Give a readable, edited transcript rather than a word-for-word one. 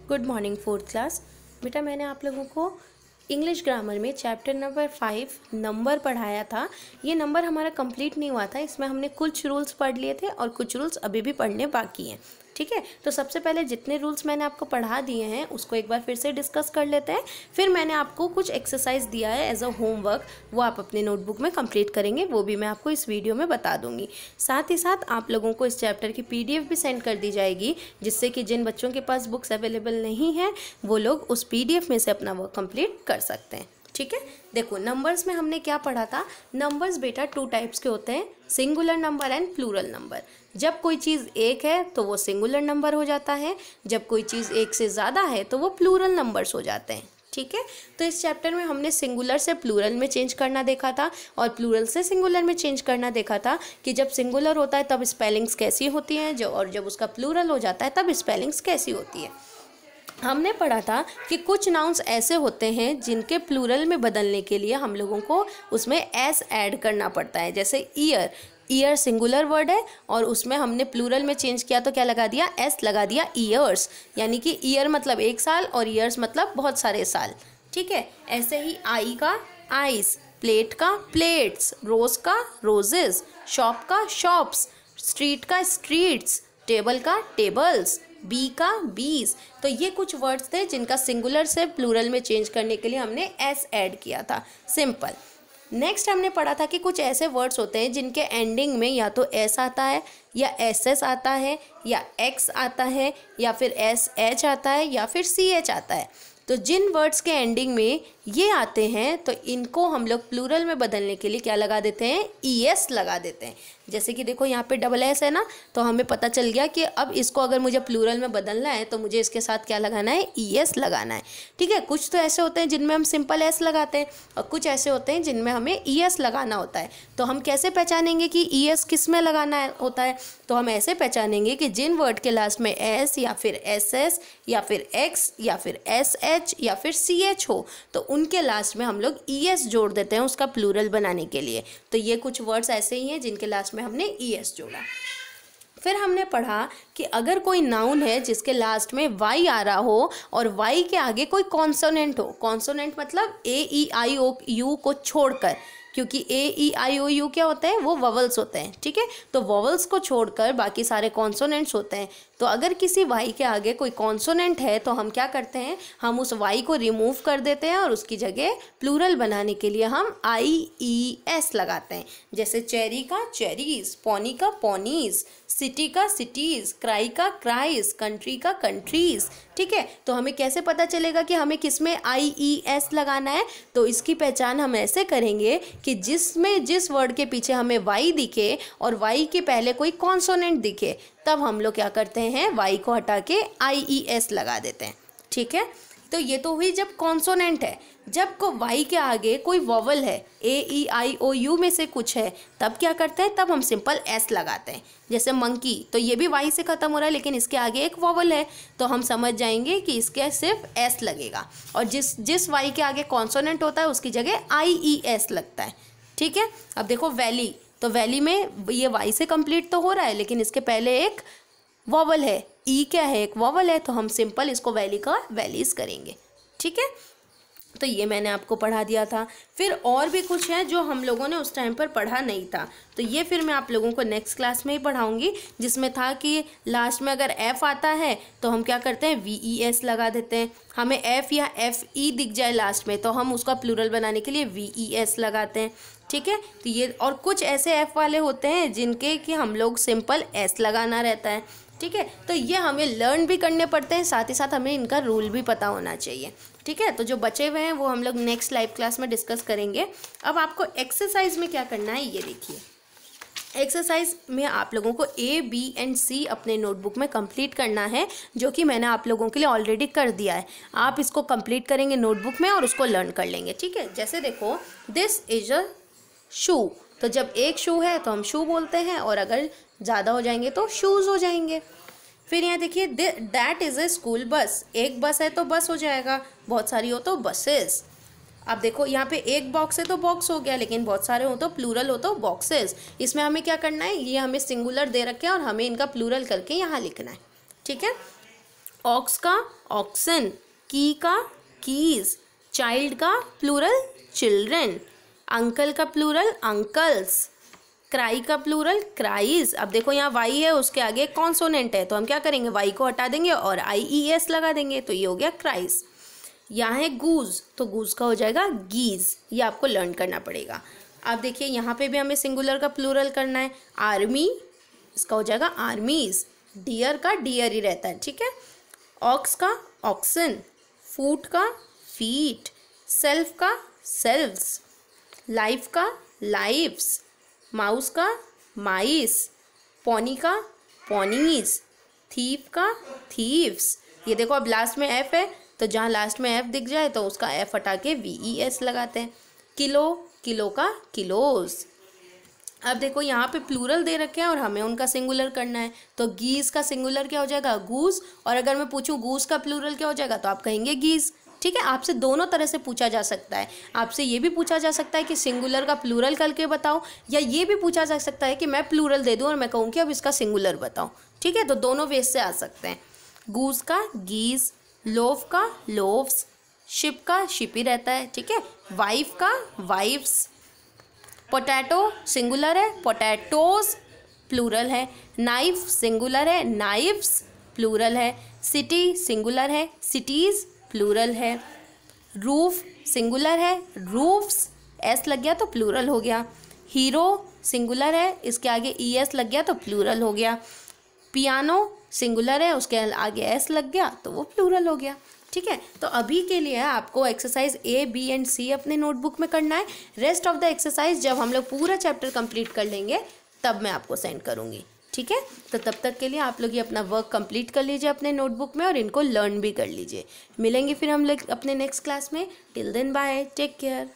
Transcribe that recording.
Good morning fourth class. बेटा मैंने आप लोगों को इंग्लिश ग्रामर में चैप्टर नंबर 5 नंबर पढ़ाया था। ये नंबर हमारा कंप्लीट नहीं हुआ था, इसमें हमने कुछ रूल्स पढ़ लिए थे और कुछ रूल्स अभी भी पढ़ने बाकी हैं। ठीक है, तो सबसे पहले जितने रूल्स मैंने आपको पढ़ा दिए हैं उसको एक बार फिर से डिस्कस कर लेते हैं। फिर मैंने आपको कुछ एक्सरसाइज दिया है एज अ होमवर्क, वो आप अपने नोटबुक में कंप्लीट करेंगे, वो भी मैं आपको इस वीडियो में बता दूंगी। साथ ही साथ आप लोगों को इस चैप्टर की PDF भी सेंड कर दी जाएगी, जिससे कि जिन बच्चों के पास बुक्स अवेलेबल नहीं है वो लोग उस PDF में से अपना वर्क कंप्लीट कर सकते हैं। ठीक है, देखो नंबर्स में हमने क्या पढ़ा था। नंबर्स बेटा 2 टाइप्स के होते हैं, singular number and plural number. जब कोई चीज़ एक है तो वो सिंगुलर नंबर हो जाता है, जब कोई चीज़ एक से ज़्यादा है तो वो प्लूरल नंबर्स हो जाते हैं। ठीक है, तो इस चैप्टर में हमने सिंगुलर से प्लूरल में चेंज करना देखा था और प्लूरल से सिंगुलर में चेंज करना देखा था कि जब सिंगुलर होता है तब स्पेलिंग्स कैसी होती हैं, और जब उसका प्लूरल हो जाता है तब स्पेलिंग्स कैसी होती है। हमने पढ़ा था कि कुछ नाउन्स ऐसे होते हैं जिनके प्लूरल में बदलने के लिए हम लोगों को उसमें एस ऐड करना पड़ता है। जैसे ईयर, ईयर सिंगुलर वर्ड है और उसमें हमने प्लूरल में चेंज किया तो क्या लगा दिया, एस लगा दिया, ईयर्स। यानी कि ईयर मतलब 1 साल और ईयर्स मतलब बहुत सारे साल। ठीक है, ऐसे ही आई का आइस, प्लेट का प्लेट्स, रोज का रोजेस, शॉप का शॉप्स, स्ट्रीट का स्ट्रीट्स, टेबल का टेबल्स, बी का बीज। तो ये कुछ वर्ड्स थे जिनका सिंगुलर से प्लूरल में चेंज करने के लिए हमने एस ऐड किया था। सिंपल। नेक्स्ट हमने पढ़ा था कि कुछ ऐसे वर्ड्स होते हैं जिनके एंडिंग में या तो एस आता है या एस एस आता है या एक्स आता है या फिर एस एच आता है या फिर सी एच आता है। तो जिन वर्ड्स के एंडिंग में ये आते हैं तो इनको हम लोग प्लूरल में बदलने के लिए क्या लगा देते हैं, ES लगा देते हैं। जैसे कि देखो यहाँ पे डबल एस है ना, तो हमें पता चल गया कि अब इसको अगर मुझे प्लूरल में बदलना है तो मुझे इसके साथ क्या लगाना है, ES लगाना है। ठीक है, कुछ तो ऐसे होते हैं जिनमें हम सिंपल एस लगाते हैं और कुछ ऐसे होते हैं जिनमें हमें ES लगाना होता है। तो हम कैसे पहचानेंगे कि ES किस में लगाना होता है, तो हम ऐसे पहचानेंगे कि जिन वर्ड के लास्ट में एस या फिर SS या फिर एक्स या फिर SH या फिर CH हो तो उनके लास्ट में हम लोग ES जोड़ देते हैं उसका प्लूरल बनाने के लिए। तो ये कुछ वर्ड्स ऐसे ही हैं जिनके लास्ट में हमने ES जोड़ा। फिर हमने पढ़ा कि अगर कोई नाउन है जिसके लास्ट में Y आ रहा हो और Y के आगे कोई कॉन्सोनेंट हो, कॉन्सोनेंट मतलब AEIOU को छोड़कर, क्योंकि AEIOU क्या होते हैं, वो वॉवल्स होते हैं। ठीक है, तो वॉवल्स को छोड़कर बाकी सारे कॉन्सोनेंट्स होते हैं। तो अगर किसी Y के आगे कोई कॉन्सोनेंट है तो हम क्या करते हैं, हम उस Y को रिमूव कर देते हैं और उसकी जगह प्लूरल बनाने के लिए हम IES लगाते हैं। जैसे चेरी का चेरीज, पॉनी का पॉनीज, सिटी का सिटीज़, क्राई का क्राइज, कंट्री का कंट्रीज़। ठीक है, तो हमें कैसे पता चलेगा कि हमें किस में IES लगाना है, तो इसकी पहचान हम ऐसे करेंगे कि जिसमें जिस वर्ड के पीछे हमें Y दिखे और Y के पहले कोई कॉन्सोनेंट दिखे तब हम लोग क्या करते हैं, Y को हटा के IES लगा देते हैं। ठीक है, तो ये तो हुई जब कॉन्सोनेंट है। जब को Y के आगे कोई वॉवल है, AEIOU में से कुछ है, तब क्या करते हैं, तब हम सिंपल S लगाते हैं। जैसे मंकी, तो ये भी Y से ख़त्म हो रहा है लेकिन इसके आगे एक वॉवल है, तो हम समझ जाएंगे कि इसके सिर्फ S लगेगा और जिस Y के आगे कॉन्सोनेंट होता है उसकी जगह IES लगता है। ठीक है, अब देखो वैली, तो वैली में ये Y से कंप्लीट तो हो रहा है लेकिन इसके पहले एक वॉवल है, E क्या है, एक वॉवल है, तो हम सिंपल इसको वैली का वैलीज करेंगे। ठीक है, तो ये मैंने आपको पढ़ा दिया था। फिर और भी कुछ है जो हम लोगों ने उस टाइम पर पढ़ा नहीं था, तो ये फिर मैं आप लोगों को नेक्स्ट क्लास में ही पढ़ाऊंगी, जिसमें था कि लास्ट में अगर F आता है तो हम क्या करते हैं, VES लगा देते हैं। हमें F या FE दिख जाए लास्ट में तो हम उसका प्लूरल बनाने के लिए VES लगाते हैं। ठीक है, तो ये और कुछ ऐसे F वाले होते हैं जिनके कि हम लोग सिंपल S लगाना रहता है। ठीक है, तो ये हमें लर्न भी करने पड़ते हैं, साथ ही साथ हमें इनका रूल भी पता होना चाहिए। ठीक है, तो जो बचे हुए हैं वो हम लोग नेक्स्ट लाइव क्लास में डिस्कस करेंगे। अब आपको एक्सरसाइज में क्या करना है ये देखिए। एक्सरसाइज में आप लोगों को A, B एंड C अपने नोटबुक में कंप्लीट करना है, जो कि मैंने आप लोगों के लिए ऑलरेडी कर दिया है। आप इसको कंप्लीट करेंगे नोटबुक में और उसको लर्न कर लेंगे। ठीक है, जैसे देखो दिस इज अ शू, तो जब एक शू है तो हम शू बोलते हैं और अगर ज़्यादा हो जाएंगे तो शूज़ हो जाएंगे। फिर यहाँ देखिए that is a school bus, एक बस है तो बस हो जाएगा, बहुत सारी हो तो बसेस। अब देखो यहाँ पे एक बॉक्स है तो बॉक्स हो गया, लेकिन बहुत सारे हो तो प्लूरल हो तो बॉक्सेस। इसमें हमें क्या करना है, ये हमें सिंगुलर दे रखे हैं और हमें इनका प्लूरल करके यहाँ लिखना है। ठीक है, ऑक्स का ऑक्सन, की का कीज, चाइल्ड का प्लूरल चिल्ड्रन, अंकल का प्लूरल अंकल्स, क्राई का प्लूरल क्राइज। अब देखो यहाँ वाई है, उसके आगे कॉन्सोनेंट है, तो हम क्या करेंगे, वाई को हटा देंगे और IES लगा देंगे, तो ये हो गया क्राइज। यहाँ है गूज, तो गूज का हो जाएगा गीज। ये आपको लर्न करना पड़ेगा। अब देखिए यहाँ पे भी हमें सिंगुलर का प्लूरल करना है। आर्मी, इसका हो जाएगा आर्मीज। डियर का डियर ही रहता है, ठीक है। ऑक्स का ऑक्सन, फूट का फीट, सेल्फ का सेल्व्स, लाइफ का लाइव्स, माउस का माइस, पॉनी का पॉनीज, थीफ का थीव्स। ये देखो अब लास्ट में एफ है, तो जहाँ लास्ट में एफ दिख जाए तो उसका एफ हटा के VES लगाते हैं। किलो, किलो का किलोज। अब देखो यहाँ पे प्लूरल दे रखे हैं और हमें उनका सिंगुलर करना है, तो गीज का सिंगुलर क्या हो जाएगा, गूज। और अगर मैं पूछूं गूज का प्लूरल क्या हो जाएगा, तो आप कहेंगे गीज, ठीक है। आपसे दोनों तरह से पूछा जा सकता है। आपसे ये भी पूछा जा सकता है कि सिंगुलर का प्लूरल करके बताओ, या ये भी पूछा जा सकता है कि मैं प्लूरल दे दूँ और मैं कहूँ कि अब इसका सिंगुलर बताओ, ठीक है। तो दोनों वेज से आ सकते हैं। गूज का गीज, लोफ का लोव्स, शिप का शिप ही रहता है, ठीक है। वाइफ का वाइफ्स, पोटैटो सिंगुलर है, पोटैटोज प्लूरल है। नाइफ सिंगुलर है, नाइफ्स प्लूरल है। सिटी सिंगुलर है, सिटीज़ प्लूरल है। रूफ सिंगुलर है, रूफ्स, एस लग गया तो प्लूरल हो गया। हीरो सिंगुलर है, इसके आगे ES लग गया तो प्लूरल हो गया। पियानो सिंगुलर है, उसके आगे S लग गया तो वो प्लूरल हो गया, ठीक है। तो अभी के लिए आपको exercise A, B and C अपने नोटबुक में करना है। रेस्ट ऑफ द एक्सरसाइज जब हम लोग पूरा चैप्टर कंप्लीट कर लेंगे तब मैं आपको सेंड करूँगी, ठीक है। तो तब तक के लिए आप लोग ये अपना वर्क कंप्लीट कर लीजिए अपने नोटबुक में और इनको लर्न भी कर लीजिए। मिलेंगे फिर हम लोग अपने नेक्स्ट क्लास में। Till then bye, take care.